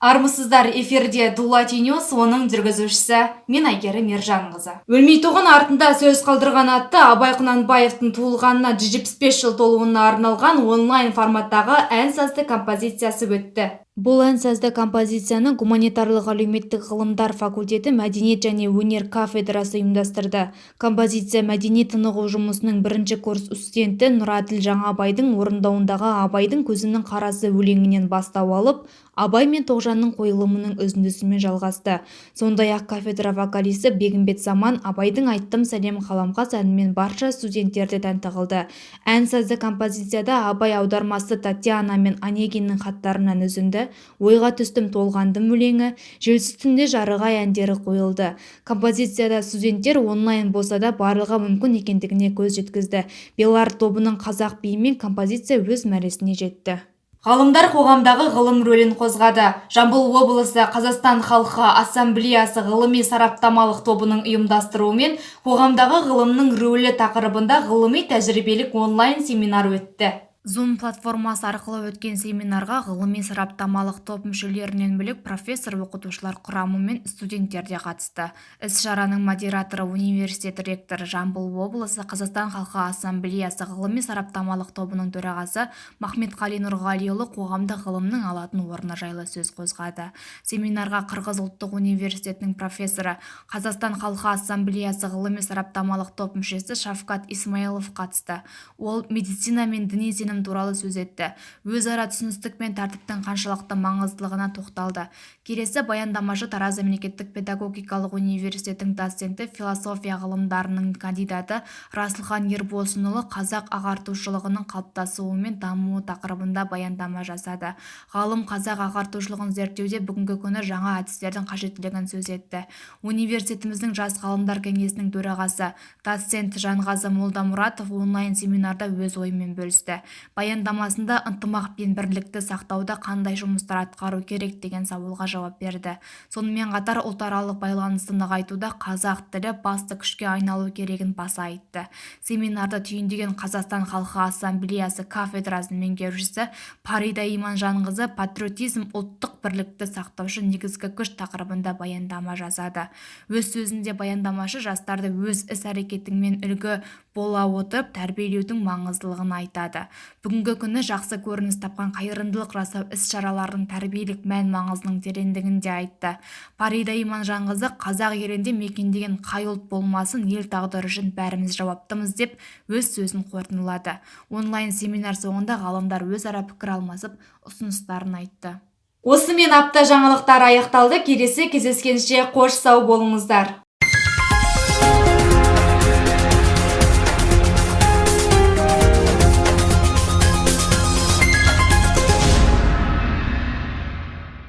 Армысыздар, эфирде Дулати Ньюс, оның жүргізушісі мен Айгерім Ержанқызы. Өлмейтұғын артында сөз қалдырған атты Абай Құнанбаевтың туылғанына 175 жыл толуына арналған онлайн форматтағы ән-сазды композициясы өтті. Бұл ән-сазды композицияны гуманитарлық әлеуметтік ғылымдар факультеті мәдениет және өнер кафедрасы ұйымдастырды. Композиция мәдени тынығу жұмысының бірінші курс студенті Нұраділ Жаңабайдың орындауындағы Абайдың көзінің қарасы өлеңінен бастау алып, Абай мен Тоғжанның қойылымының үзіндісімен жалғасты. Сондай-ақ кафедра вокалисі Бегімбет Заман Абайдың айттым сәлем қаламқас әнімен барша студенттерді тәнті қылды. Ән-сазды композицияда Абай аудармасы Татьяна мен Онегиннің хаттарынан үзінді, ойға түстім толғандым өлеңі, желсіз түнде жарығы әндері қойылды. Композицияда студенттер онлайн болса да барлығы мүмкін екендігіне көз жеткізді. Белард тобының қазақ биімен композиция өз мәресіне жетті. Ғалымдар қоғамдағы ғылым рөлін қозғады. Жамбыл облысы Қазақстан халқы ассамблеясы ғылыми сараптамалық тобының ұйымдастыруымен қоғамдағы ғылымның рөлі тақырыбында ғылыми тәжірибелік онлайн семинар өтті. Zoom платформасы арқылы өткен семинарға ғылыми сараптамалық топ мүшелерінен бөлек профессор, оқытушылар құрамы мен студенттер де қатысты. Іс-шараның модераторы университет ректоры, Жамбыл облысы Қазақстан халқы ассамблеясы ғылыми сараптамалық тобының төрағасы Махметқали Нұрғалиұлы қоғамдық ғылымның алатын орны жайлы сөз қозғады. Семинарға Қырғыз ұлттық университетінің профессоры, Қазақстан халқы ассамблеясы ғылыми сараптамалық топ мүшесі Шавкат Исмаилов қатысты. Ол медицина мен діни сенім туралы сөз етті. Өзара түсіністік пен тәртіптің қаншалықты маңыздылығына тоқталды. Келесі баяндамашы Тараз мемлекеттік педагогикалық университетінің доценті, философия ғылымдарының кандидаты Расылхан Ербосынұлы қазақ ағартушылығының қалыптасуы мен дамуы тақырыбында баяндама жасады. Ғалым қазақ ағартушылығын зерттеуде бүгінгі күні жаңа әдістердің қажеттілігін сөз етті. Университетіміздің жас ғалымдар кеңесінің төрағасы, доцент Жанғазы Молдамұратов онлайн семинарда өз ойымен бөлісті. Баяндамасында ынтымақ пен бірлікті сақтауда қандай жұмыстар атқару керек деген сауалға жауап берді. Сонымен қатар ұлтаралық байланысты нығайтуда қазақ тілі басты күшке айналу керегін баса айтты. Семинарды түйіндеген Қазақстан халқы ассамблеясы кафедрасының меңгерушісі Парида Иманжанқызы патриотизм ұлттық бірлікті сақтаушы негізгі күш тақырыбында баяндама жасады. Өз сөзінде баяндамашы жастарды өз іс-әрекетімен үлгі бола отырып тәрбиелеудің маңыздылығын айтады. Бүгінгі күні жақсы көрініс тапқан қайырымдылық жасау іс-шаралардың тәрбиелік мән-маңызының тереңдігінде айтты. Парида Иманжанқызы қазақ елінде мекендеген қай ұлт болмасын ел тағдыры үшін бәріміз жауаптымыз деп өз сөзін қорытындылады. Онлайн семинар соңында ғалымдар өзара пікір алмасып ұсыныстарын айтты. Осымен апта жаңалықтары аяқталды. Келесі кездескенше қош сау болыңыздар.